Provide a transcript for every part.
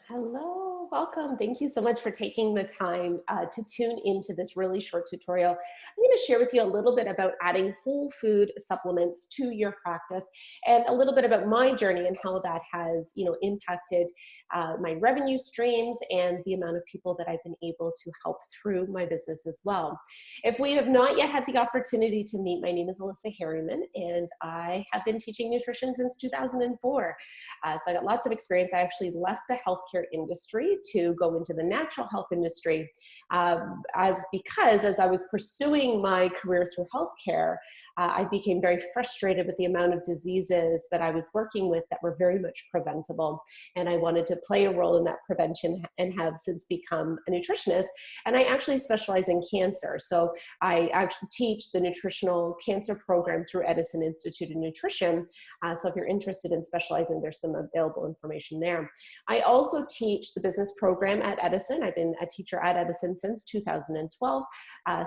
Hello, welcome. Thank you so much for taking the time to tune into this really short tutorial. I'm going to share with you a little bit about adding whole food supplements to your practice and a little bit about my journey and how that has, impacted my revenue streams and the amount of people that I've been able to help through my business as well. If we have not yet had the opportunity to meet, my name is Alyssa Harriman, and I have been teaching nutrition since 2004. So I got lots of experience. I actually left the healthcare industry to go into the natural health industry as I was pursuing my career through healthcare, I became very frustrated with the amount of diseases that I was working with that were very much preventable. And I wanted to play a role in that prevention and have since become a nutritionist. And I actually specialize in cancer. So I actually teach the nutritional cancer program through Edison Institute of Nutrition. So if you're interested in specializing, there's some available information there. I also teach the business program at Edison. I've been a teacher at Edison since 2012.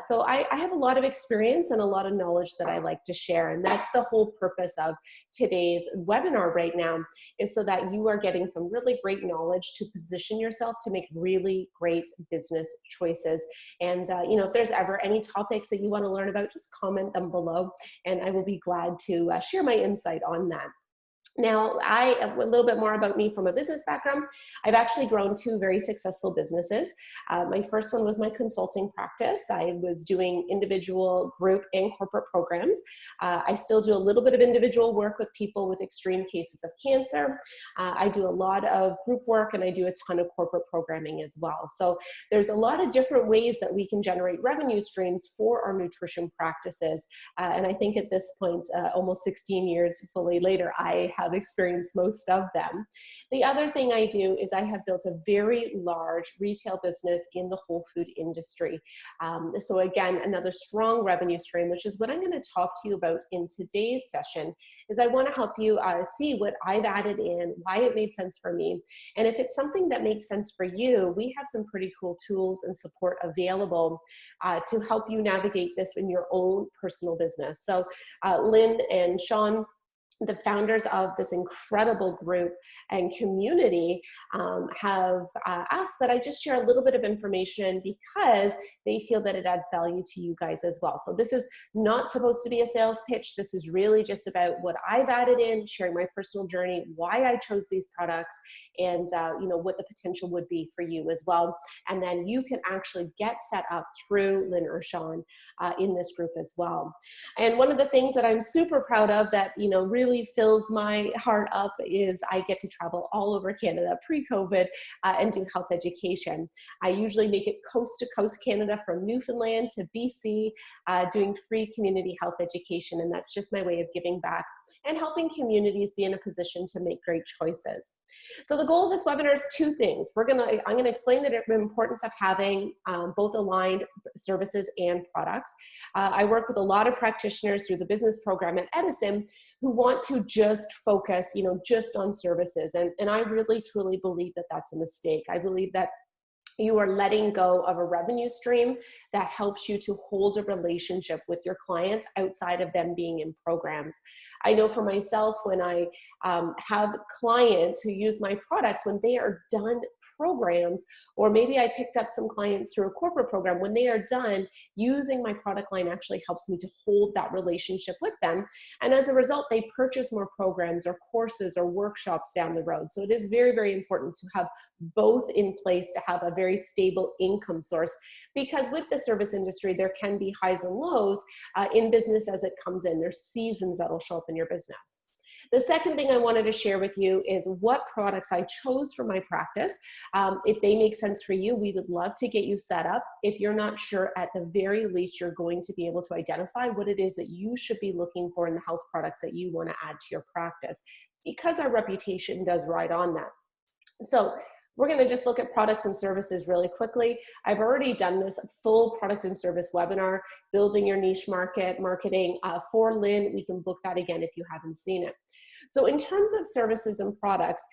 So I have a lot of experience and a lot of knowledge that I like to share. And that's the whole purpose of today's webinar right now, is so that you are getting some really great knowledge to position yourself to make really great business choices. And if there's ever any topics that you want to learn about, just comment them below, and I will be glad to share my insight on that. Now, a little bit more about me from a business background. I've actually grown two very successful businesses. My first one was my consulting practice. I was doing individual, group, and corporate programs. I still do a little bit of individual work with people with extreme cases of cancer. I do a lot of group work, and I do a ton of corporate programming as well. So there's a lot of different ways that we can generate revenue streams for our nutrition practices. And I think at this point, almost 16 years fully later, I have experienced most of them. The other thing I do is I have built a very large retail business in the whole food industry. So again, another strong revenue stream, which is what I'm going to talk to you about in today's session, is I want to help you see what I've added in, why it made sense for me. And if it's something that makes sense for you, we have some pretty cool tools and support available to help you navigate this in your own personal business. So Lynn and Sean, the founders of this incredible group and community, have asked that I just share a little bit of information because they feel that it adds value to you guys as well. So this is not supposed to be a sales pitch. This is really just about what I've added in, sharing my personal journey, why I chose these products, and what the potential would be for you as well. And then you can actually get set up through Lynn or Sean in this group as well. And one of the things that I'm super proud of that, really fills my heart up is I get to travel all over Canada pre-COVID and do health education. I usually make it coast to coast Canada from Newfoundland to BC, doing free community health education. And that's just my way of giving back and helping communities be in a position to make great choices. So the goal of this webinar is two things. I'm going to explain the importance of having both aligned services and products. I work with a lot of practitioners through the business program at Edison who want to just focus, just on services. And I really, truly believe that that's a mistake. I believe that you are letting go of a revenue stream that helps you to hold a relationship with your clients outside of them being in programs. I know for myself, when I have clients who use my products, when they are done programs, or maybe I picked up some clients through a corporate program, when they are done, using my product line actually helps me to hold that relationship with them. And as a result, they purchase more programs or courses or workshops down the road. So it is very, very important to have both in place to have a very stable income source, because with the service industry, there can be highs and lows in business as it comes in. There's seasons that'll show up in your business. The second thing I wanted to share with you is what products I chose for my practice. If they make sense for you, we would love to get you set up. If you're not sure, at the very least, you're going to be able to identify what it is that you should be looking for in the health products that you want to add to your practice, because our reputation does ride on that. So we're going to just look at products and services really quickly. I've already done this full product and service webinar, building your niche marketing for Lynn. We can book that again if you haven't seen it. So in terms of services and products,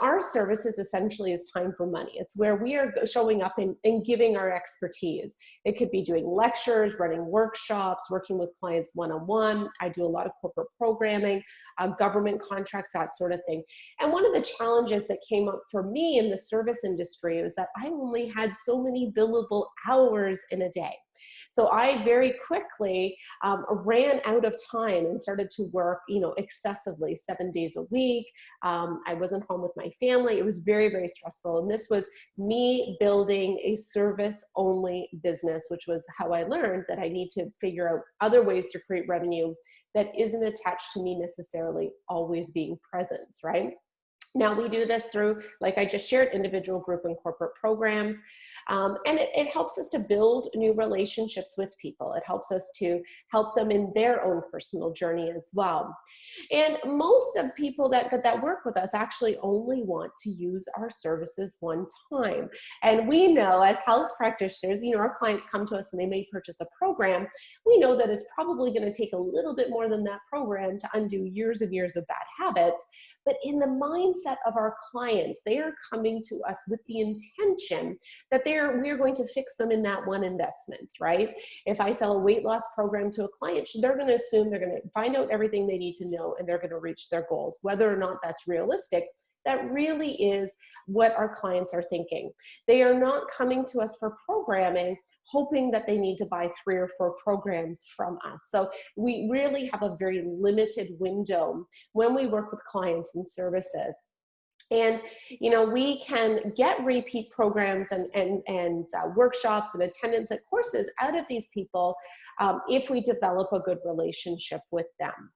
our services essentially is time for money. It's where we are showing up and giving our expertise. It could be doing lectures, running workshops, working with clients one-on-one. I do a lot of corporate programming, government contracts, that sort of thing. And one of the challenges that came up for me in the service industry is that I only had so many billable hours in a day. So I very quickly ran out of time and started to work, excessively 7 days a week. I wasn't home with my family. It was very, very stressful. And this was me building a service-only business, which was how I learned that I need to figure out other ways to create revenue that isn't attached to me necessarily always being present, right? Now we do this through, like I just shared, individual, group, and corporate programs. And it helps us to build new relationships with people. It helps us to help them in their own personal journey as well. And most of people that work with us actually only want to use our services one time. And we know as health practitioners, our clients come to us and they may purchase a program. We know that it's probably going to take a little bit more than that program to undo years and years of bad habits. But in the mindset of our clients, they are coming to us with the intention that we're going to fix them in that one investment, right? If I sell a weight loss program to a client, they're going to assume they're going to find out everything they need to know and they're going to reach their goals. Whether or not that's realistic, that really is what our clients are thinking. They are not coming to us for programming hoping that they need to buy 3 or 4 programs from us. So we really have a very limited window when we work with clients and services. And, we can get repeat programs and workshops and attendance at courses out of these people if we develop a good relationship with them.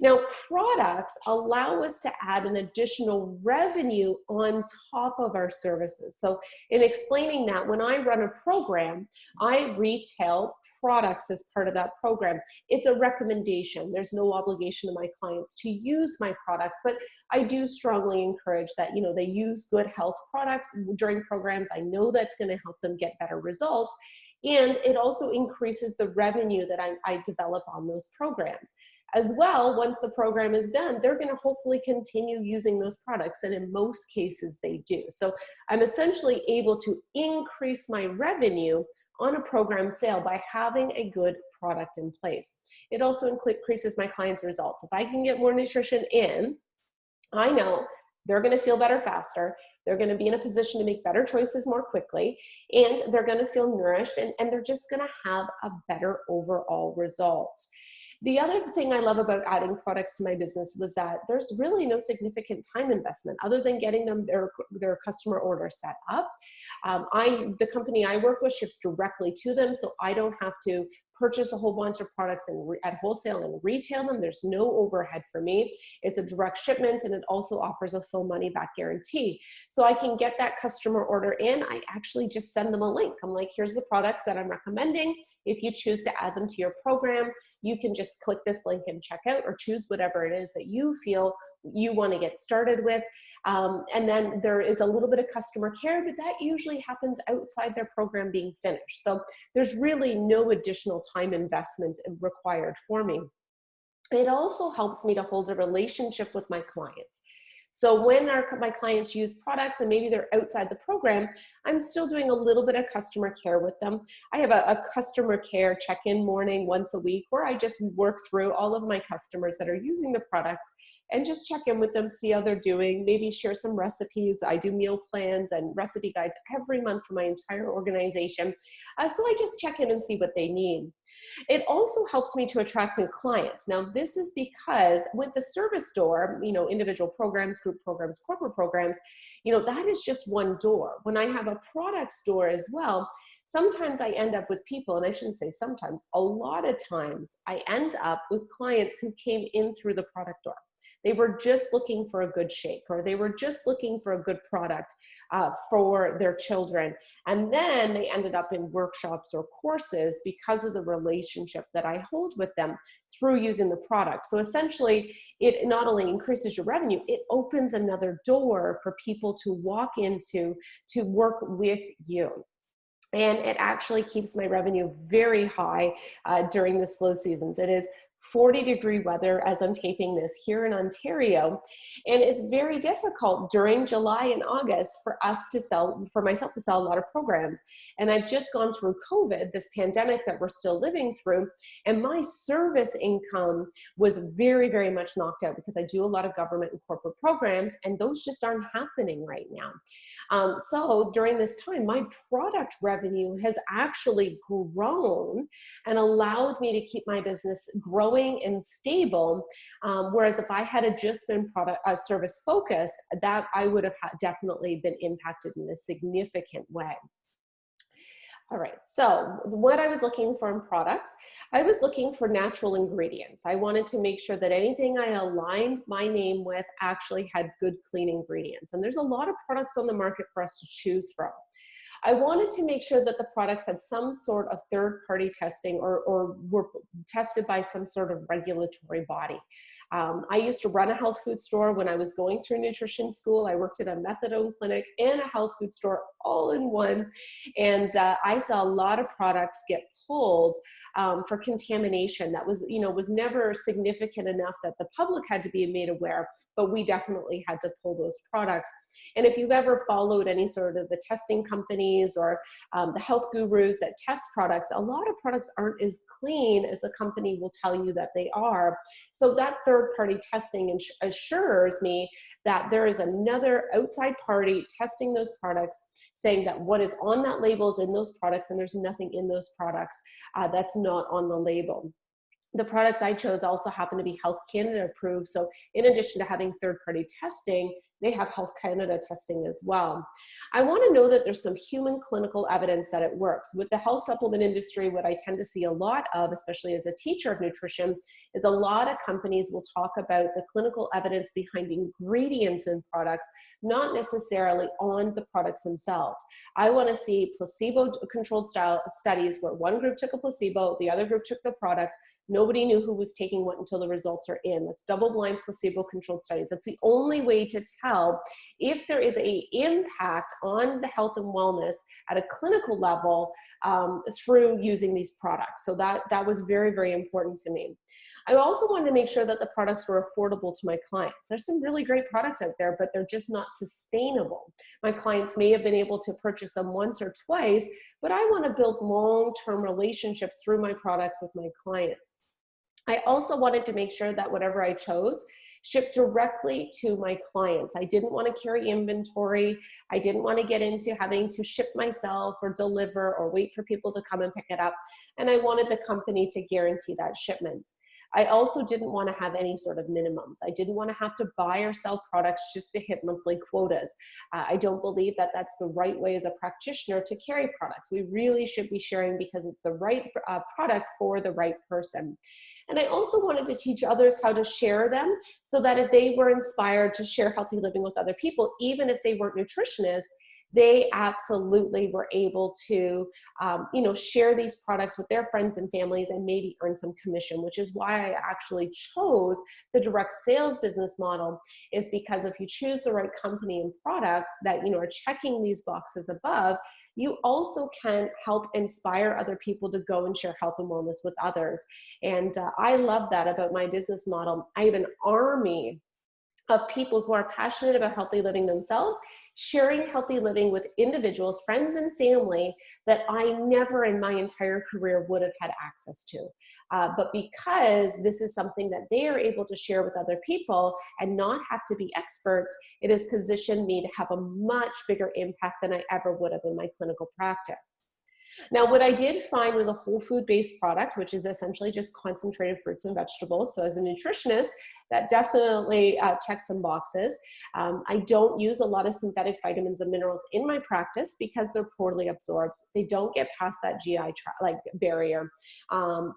Now, products allow us to add an additional revenue on top of our services. So in explaining that, when I run a program, I retail products as part of that program. It's a recommendation. There's no obligation to my clients to use my products, but I do strongly encourage that, they use good health products during programs. I know that's going to help them get better results. And it also increases the revenue that I develop on those programs. As well, once the program is done, they're going to hopefully continue using those products. And in most cases, they do. So I'm essentially able to increase my revenue on a program sale by having a good product in place. It also increases my clients' results. If I can get more nutrition in, I know they're going to feel better faster. They're going to be in a position to make better choices more quickly, and they're going to feel nourished, and they're just going to have a better overall result. The other thing I love about adding products to my business was that there's really no significant time investment other than getting them their customer order set up. The company I work with ships directly to them, so I don't have to purchase a whole bunch of products at wholesale and retail them. There's no overhead for me. It's a direct shipment, and it also offers a full money back guarantee. So I can get that customer order in. I actually just send them a link. I'm like, here's the products that I'm recommending. If you choose to add them to your program, you can just click this link and check out, or choose whatever it is that you feel you want to get started with. And then there is a little bit of customer care, but that usually happens outside their program being finished. So there's really no additional time investment required for me. It also helps me to hold a relationship with my clients. So when my clients use products and maybe they're outside the program, I'm still doing a little bit of customer care with them. I have a customer care check-in morning once a week where I just work through all of my customers that are using the products and just check in with them, see how they're doing, maybe share some recipes. I do meal plans and recipe guides every month for my entire organization. So I just check in and see what they need. It also helps me to attract new clients. Now, this is because with the service door, individual programs, group programs, corporate programs, that is just one door. When I have a product store as well, sometimes I end up with people, and I shouldn't say sometimes, a lot of times I end up with clients who came in through the product door. They were just looking for a good shake, or they were just looking for a good product for their children. And then they ended up in workshops or courses because of the relationship that I hold with them through using the product. So essentially, it not only increases your revenue, it opens another door for people to walk into to work with you. And it actually keeps my revenue very high during the slow seasons. It is 40-degree weather as I'm taping this here in Ontario. And it's very difficult during July and August for myself to sell a lot of programs. And I've just gone through COVID, this pandemic that we're still living through, and my service income was very, very much knocked out because I do a lot of government and corporate programs, and those just aren't happening right now. So during this time, my product revenue has actually grown and allowed me to keep my business growing and stable. Whereas if I had just been service focused, that I would have definitely been impacted in a significant way. All right, so what I was looking for in products, I was looking for natural ingredients. I wanted to make sure that anything I aligned my name with actually had good, clean ingredients. And there's a lot of products on the market for us to choose from. I wanted to make sure that the products had some sort of third-party testing or were tested by some sort of regulatory body. I used to run a health food store when I was going through nutrition school. I worked at a methadone clinic and a health food store all in one. And I saw a lot of products get pulled for contamination that was never significant enough that the public had to be made aware, but we definitely had to pull those products. And if you've ever followed any sort of the testing companies or the health gurus that test products, a lot of products aren't as clean as a company will tell you that they are. So that third-party testing assures me that there is another outside party testing those products, saying that what is on that label is in those products, and there's nothing in those products that's not on the label. The products I chose also happen to be Health Canada approved. So in addition to having third-party testing, they have Health Canada testing as well. I want to know that there's some human clinical evidence that it works. With the health supplement industry, what I tend to see a lot of, especially as a teacher of nutrition, is a lot of companies will talk about the clinical evidence behind ingredients in products, not necessarily on the products themselves. I want to see placebo-controlled studies where one group took a placebo, the other group took the product. Nobody knew who was taking what until the results are in. That's double-blind placebo-controlled studies. That's the only way to tell if there is an impact on the health and wellness at a clinical level through using these products. So that was very, very important to me. I also wanted to make sure that the products were affordable to my clients. There's some really great products out there, but they're just not sustainable. My clients may have been able to purchase them once or twice, but I want to build long-term relationships through my products with my clients. I also wanted to make sure that whatever I chose shipped directly to my clients. I didn't want to carry inventory. I didn't want to get into having to ship myself or deliver or wait for people to come and pick it up. And I wanted the company to guarantee that shipment. I also didn't want to have any sort of minimums. I didn't want to have to buy or sell products just to hit monthly quotas. I don't believe that that's the right way as a practitioner to carry products. We really should be sharing because it's the right product for the right person. And I also wanted to teach others how to share them so that if they were inspired to share healthy living with other people, even if they weren't nutritionists, they absolutely were able to, share these products with their friends and families and maybe earn some commission, which is why I actually chose the direct sales business model, is because if you choose the right company and products that, are checking these boxes above, you also can help inspire other people to go and share health and wellness with others. And I love that about my business model. I have an army of people who are passionate about healthy living themselves, sharing healthy living with individuals, friends and family that I never in my entire career would have had access to. But because this is something that they are able to share with other people and not have to be experts, it has positioned me to have a much bigger impact than I ever would have in my clinical practice. Now, what I did find was a whole food-based product, which is essentially just concentrated fruits and vegetables. So as a nutritionist, that definitely checks some boxes. I don't use a lot of synthetic vitamins and minerals in my practice because they're poorly absorbed. They don't get past that GI barrier.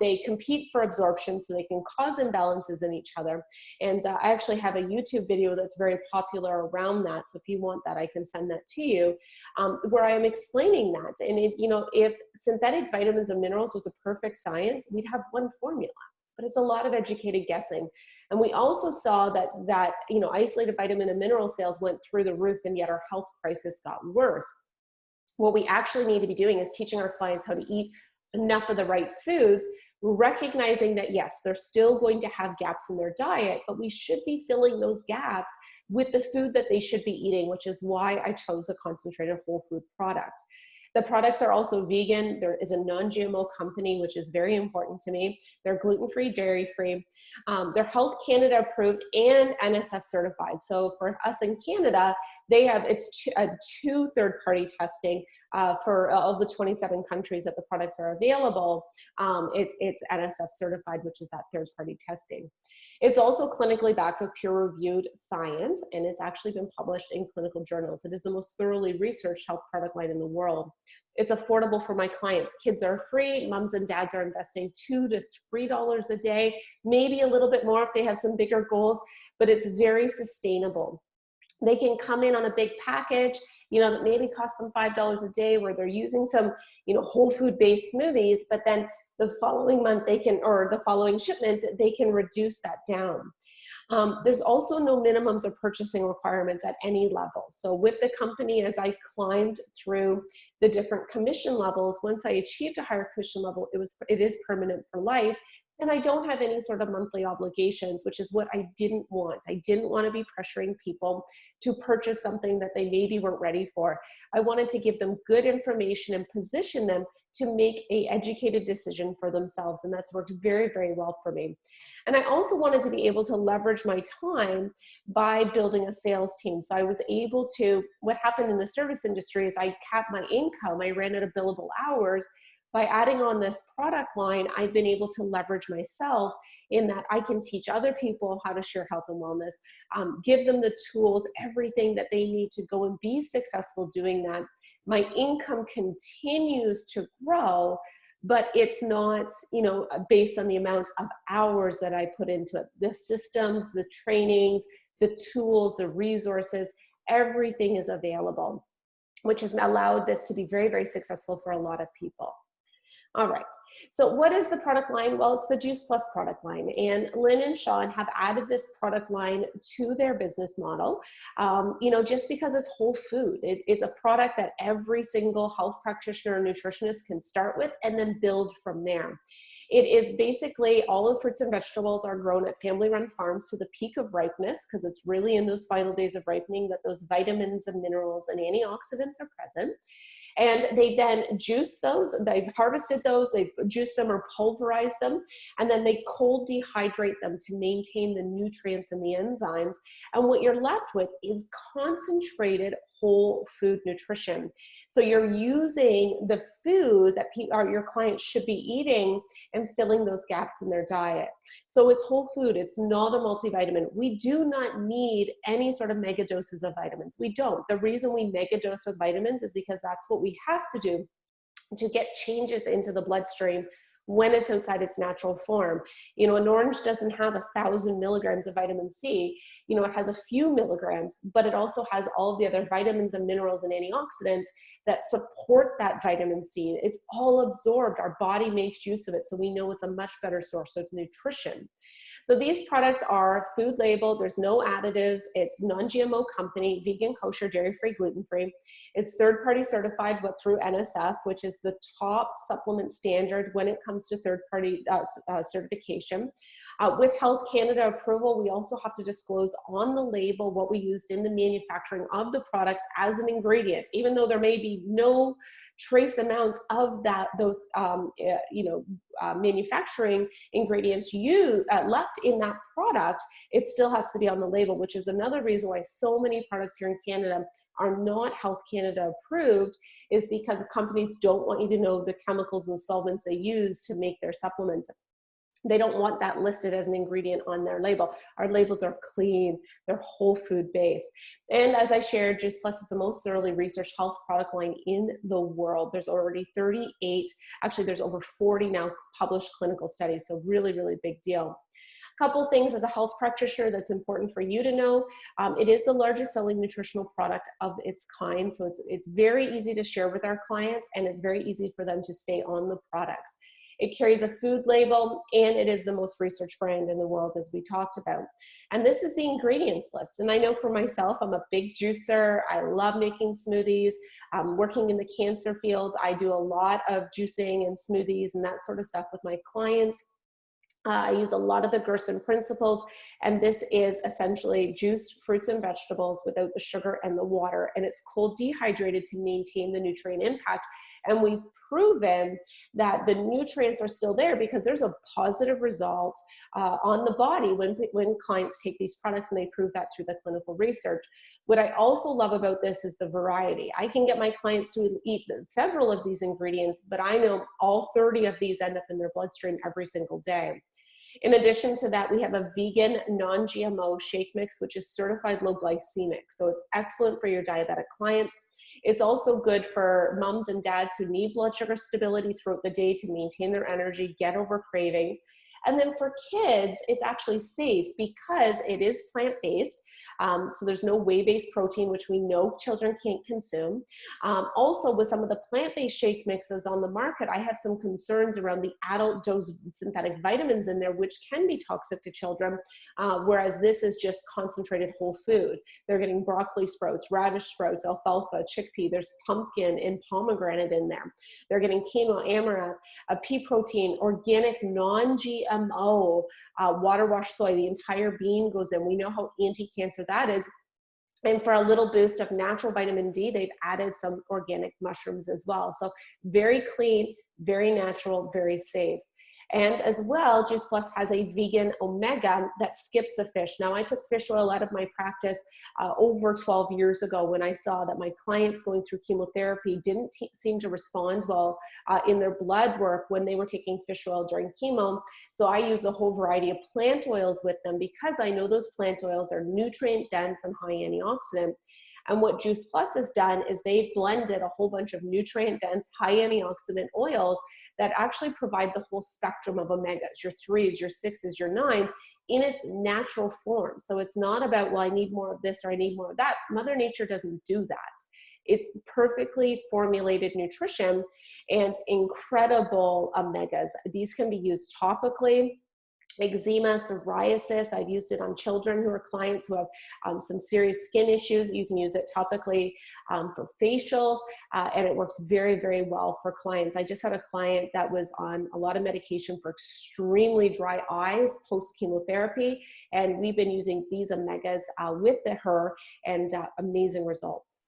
They compete for absorption, so they can cause imbalances in each other. And I actually have a YouTube video that's very popular around that. So if you want that, I can send that to you, where I am explaining that. And if synthetic vitamins and minerals was a perfect science, we'd have one formula. But it's a lot of educated guessing. And we also saw that isolated vitamin and mineral sales went through the roof, and yet our health crisis got worse. What we actually need to be doing is teaching our clients how to eat enough of the right foods recognizing that yes, they're still going to have gaps in their diet, but we should be filling those gaps with the food that they should be eating, which is why I chose a concentrated whole food product. The products are also vegan. There is a non-GMO company, which is very important to me. They're gluten-free, dairy-free. They're Health Canada approved and NSF certified. So for us in Canada, they have, it's two third-party testing for all the 27 countries that the products are available. It's NSF certified, which is that third-party testing. It's also clinically backed with peer-reviewed science, and it's actually been published in clinical journals. It is the most thoroughly researched health product line in the world. It's affordable for my clients. Kids are free. Moms and dads are investing $2 to $3 a day, maybe a little bit more if they have some bigger goals, but it's very sustainable. They can come in on a big package, that maybe costs them $5 a day, where they're using some, whole food based smoothies, but then the following month or the following shipment, they can reduce that down. There's also no minimums or purchasing requirements at any level. So with the company, as I climbed through the different commission levels, once I achieved a higher commission level, it is permanent for life. And I don't have any sort of monthly obligations, which is what I didn't want. I didn't want to be pressuring people to purchase something that they maybe weren't ready for. I wanted to give them good information and position them to make an educated decision for themselves. And that's worked very, very well for me. And I also wanted to be able to leverage my time by building a sales team. So I was able to, what happened in the service industry is I capped my income. I ran out of billable hours. By adding on this product line, I've been able to leverage myself in that I can teach other people how to share health and wellness, give them the tools, everything that they need to go and be successful doing that. My income continues to grow, but it's not, based on the amount of hours that I put into it. The systems, the trainings, the tools, the resources, everything is available, which has allowed this to be very, very successful for a lot of people. All right, so what is the product line? Well, it's the Juice Plus product line, and Lynn and Sean have added this product line to their business model, just because it's whole food. It's a product that every single health practitioner or nutritionist can start with and then build from there. It is basically all the fruits and vegetables are grown at family-run farms to the peak of ripeness, because it's really in those final days of ripening that those vitamins and minerals and antioxidants are present. And they then juice those, they've harvested those, they've juiced them or pulverized them, and then they cold dehydrate them to maintain the nutrients and the enzymes. And what you're left with is concentrated whole food nutrition. So you're using the food that your clients should be eating and filling those gaps in their diet. So it's whole food, it's not a multivitamin. We do not need any sort of mega doses of vitamins. We don't. The reason we mega dose with vitamins is because that's what we have to do to get changes into the bloodstream when it's outside its natural form. An orange doesn't have 1,000 milligrams of vitamin C. It has a few milligrams, but it also has all of the other vitamins and minerals and antioxidants that support that vitamin C. It's all absorbed. Our body makes use of it, so we know it's a much better source of nutrition. So these products are food labeled. There's no additives. It's non-GMO company, vegan, kosher, dairy-free, gluten-free. It's third-party certified through NSF, which is the top supplement standard when it comes to third-party certification. With Health Canada approval, we also have to disclose on the label what we used in the manufacturing of the products as an ingredient, even though there may be no trace amounts of those manufacturing ingredients left in that product. It still has to be on the label, which is another reason why so many products here in Canada are not Health Canada approved, is because companies don't want you to know the chemicals and solvents they use to make their supplements. They don't want that listed as an ingredient on their label. Our labels are clean, they're whole food based. And as I shared, Juice Plus is the most thoroughly researched health product line in the world. There's already 38, actually there's over 40 now published clinical studies, so really, really big deal. Couple things as a health practitioner that's important for you to know. It is the largest selling nutritional product of its kind, so it's very easy to share with our clients, and it's very easy for them to stay on the products. It carries a food label, and it is the most researched brand in the world, as we talked about. And this is the ingredients list. And I know for myself, I'm a big juicer. I love making smoothies. Working in the cancer field, I do a lot of juicing and smoothies and that sort of stuff with my clients. I use a lot of the Gerson principles, and this is essentially juiced fruits and vegetables without the sugar and the water, and it's cold dehydrated to maintain the nutrient impact. And we've proven that the nutrients are still there because there's a positive result on the body when clients take these products, and they prove that through the clinical research. What I also love about this is the variety. I can get my clients to eat several of these ingredients, but I know all 30 of these end up in their bloodstream every single day. In addition to that, we have a vegan non-GMO shake mix, which is certified low glycemic. So it's excellent for your diabetic clients. It's also good for moms and dads who need blood sugar stability throughout the day to maintain their energy, get over cravings. And then for kids, it's actually safe because it is plant-based. So there's no whey-based protein, which we know children can't consume. Also, with some of the plant-based shake mixes on the market, I have some concerns around the adult dose of synthetic vitamins in there, which can be toxic to children, whereas this is just concentrated whole food. They're getting broccoli sprouts, radish sprouts, alfalfa, chickpea. There's pumpkin and pomegranate in there. They're getting quinoa, amaranth, a pea protein, organic, non-GMO, water wash soy. The entire bean goes in. We know how anti-cancer that is. And for a little boost of natural vitamin D, they've added some organic mushrooms as well. So very clean, very natural, very safe. And as well, Juice Plus has a vegan omega that skips the fish. Now, I took fish oil out of my practice over 12 years ago when I saw that my clients going through chemotherapy didn't seem to respond well in their blood work when they were taking fish oil during chemo. So I use a whole variety of plant oils with them because I know those plant oils are nutrient dense and high antioxidant. And what Juice Plus has done is they've blended a whole bunch of nutrient-dense, high antioxidant oils that actually provide the whole spectrum of omegas, your 3s, your 6s, your 9s, in its natural form. So it's not about, well, I need more of this or I need more of that. Mother Nature doesn't do that. It's perfectly formulated nutrition and incredible omegas. These can be used topically. Eczema, psoriasis, I've used it on children who are clients who have some serious skin issues. You can use it topically for facials, and it works very, very well for clients. I just had a client that was on a lot of medication for extremely dry eyes post-chemotherapy, and we've been using these omegas with her, and amazing results.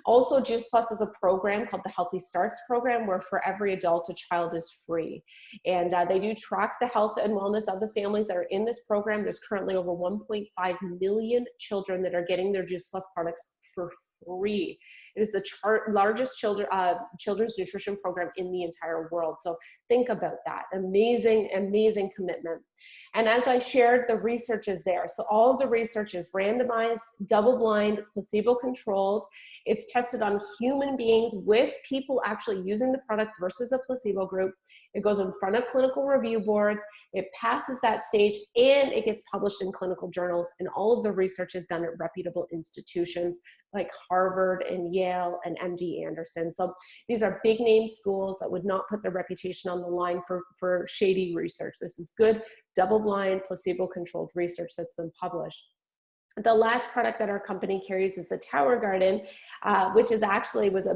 Also, Juice Plus is a program called the Healthy Starts program, where for every adult, a child is free. And they do track the health and wellness of the families that are in this program. There's currently over 1.5 million children that are getting their Juice Plus products for free. It is the largest children's nutrition program in the entire world. So think about that. Amazing, amazing commitment. And as I shared, the research is there. So all of the research is randomized, double-blind, placebo-controlled. It's tested on human beings with people actually using the products versus a placebo group. It goes in front of clinical review boards. It passes that stage, and it gets published in clinical journals. And all of the research is done at reputable institutions like Harvard and Yale and MD Anderson. So these are big name schools that would not put their reputation on the line for shady research. This is good, double-blind, placebo-controlled research that's been published. The last product that our company carries is the Tower Garden, which is actually was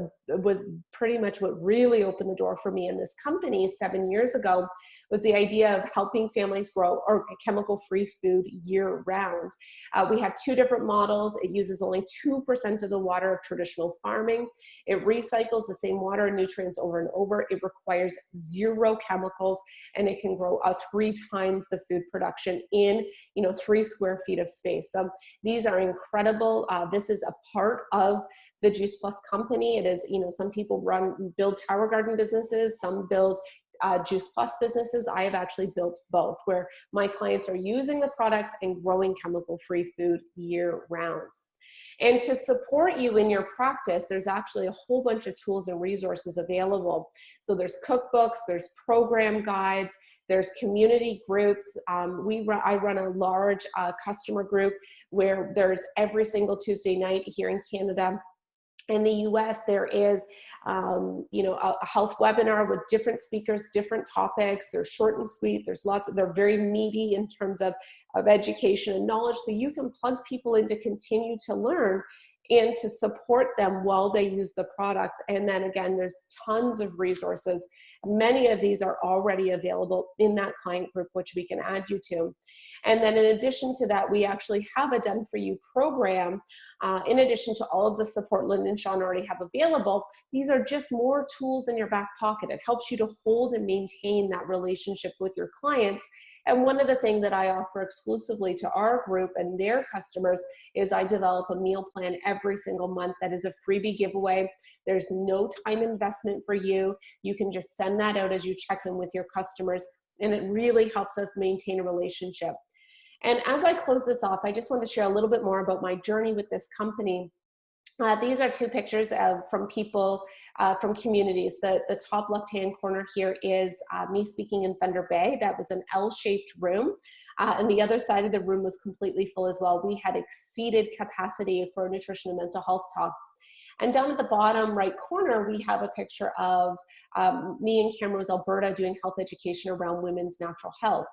pretty much what really opened the door for me in this company 7 years ago, was the idea of helping families grow chemical-free food year-round. We have two different models. It uses only 2% of the water of traditional farming. It recycles the same water and nutrients over and over. It requires 0 chemicals, and it can grow 3 times the food production in 3 square feet of space. So these are incredible. This is a part of the Juice Plus company. It is, some people build Tower Garden businesses, some build Juice Plus businesses. I have actually built both, where my clients are using the products and growing chemical-free food year-round. And to support you in your practice, there's actually a whole bunch of tools and resources available. So there's cookbooks, there's program guides, there's community groups. I run a large customer group where there's every single Tuesday night here in Canada. In the US, there is, a health webinar with different speakers, different topics. They're short and sweet. They're very meaty in terms of education and knowledge. So you can plug people in to continue to learn and to support them while they use the products. And then again, there's tons of resources. Many of these are already available in that client group, which we can add you to. And then in addition to that, we actually have a Done For You program. In addition to all of the support Lynn and Sean already have available, these are just more tools in your back pocket. It helps you to hold and maintain that relationship with your clients. And one of the things that I offer exclusively to our group and their customers is I develop a meal plan every single month that is a freebie giveaway. There's no time investment for you. You can just send that out as you check in with your customers, and it really helps us maintain a relationship. And as I close this off, I just want to share a little bit more about my journey with this company. These are two pictures from people from communities. The top left-hand corner here is me speaking in Thunder Bay. That was an L-shaped room. And the other side of the room was completely full as well. We had exceeded capacity for a nutrition and mental health talk. And down at the bottom right corner, we have a picture of me in Camrose, Alberta, doing health education around women's natural health.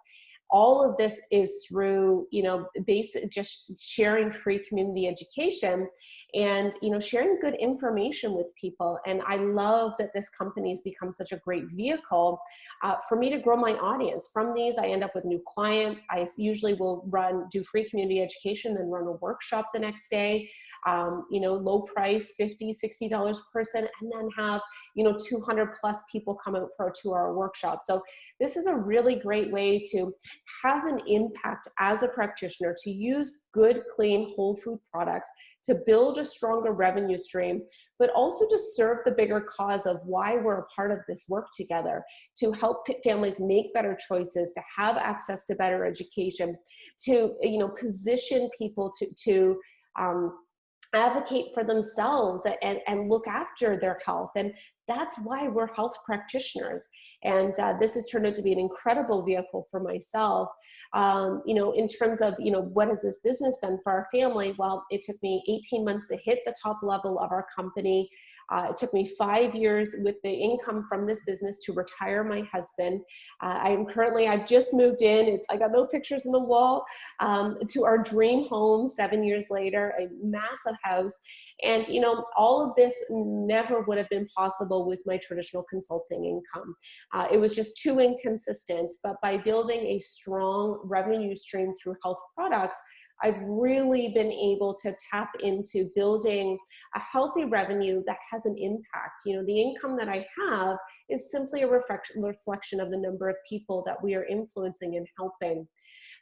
All of this is through, just sharing free community education and, sharing good information with people. And I love that this company has become such a great vehicle for me to grow my audience. From these, I end up with new clients. I usually will do free community education, then run a workshop the next day, low price, $50, $60 per person, and then have, 200 plus people come out for a 2-hour workshop. So this is a really great way to have an impact as a practitioner, to use good, clean, whole food products to build a stronger revenue stream, but also to serve the bigger cause of why we're a part of this work together, to help families make better choices, to have access to better education, to position people to advocate for themselves and look after their health. And that's why we're health practitioners. And this has turned out to be an incredible vehicle for myself. In terms of, what has this business done for our family? Well, it took me 18 months to hit the top level of our company. It took me 5 years with the income from this business to retire my husband. I've just moved in. I got no pictures on the wall, to our dream home 7 years later, a massive house. And, all of this never would have been possible with my traditional consulting income. It was just too inconsistent. But by building a strong revenue stream through health products, I've really been able to tap into building a healthy revenue that has an impact. The income that I have is simply a reflection of the number of people that we are influencing and helping.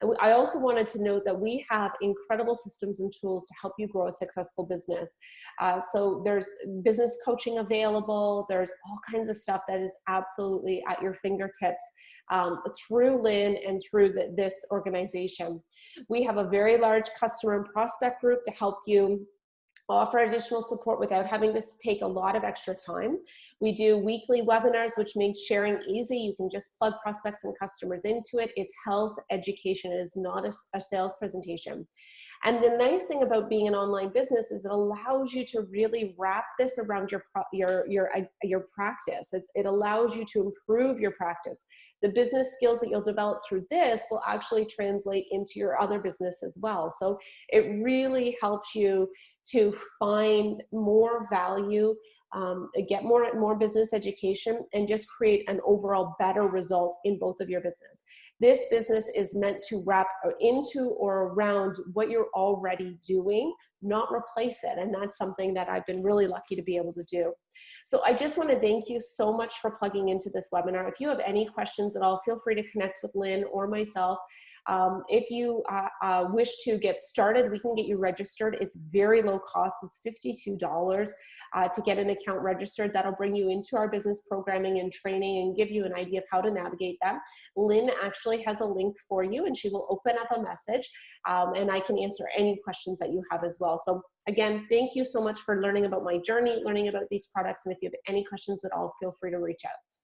And I also wanted to note that we have incredible systems and tools to help you grow a successful business. So there's business coaching available. There's all kinds of stuff that is absolutely at your fingertips through Lynn and through this organization. We have a very large customer and prospect group to help you offer additional support without having to take a lot of extra time. We do weekly webinars, which makes sharing easy. You can just plug prospects and customers into it. It's health education. It is not a sales presentation. And the nice thing about being an online business is it allows you to really wrap this around your practice. It allows you to improve your practice. The business skills that you'll develop through this will actually translate into your other business as well. So it really helps you to find more value, get more business education, and just create an overall better result in both of your business. This business is meant to wrap into or around what you're already doing, not replace it. And that's something that I've been really lucky to be able to do. So I just want to thank you so much for plugging into this webinar. If you have any questions at all, feel free to connect with Lynn or myself. If you wish to get started, we can get you registered. It's very low cost. It's $52 to get an account registered. That'll bring you into our business programming and training and give you an idea of how to navigate that. Lynn actually has a link for you, and she will open up a message, and I can answer any questions that you have as well. So again, thank you so much for learning about my journey, learning about these products. And if you have any questions at all, feel free to reach out.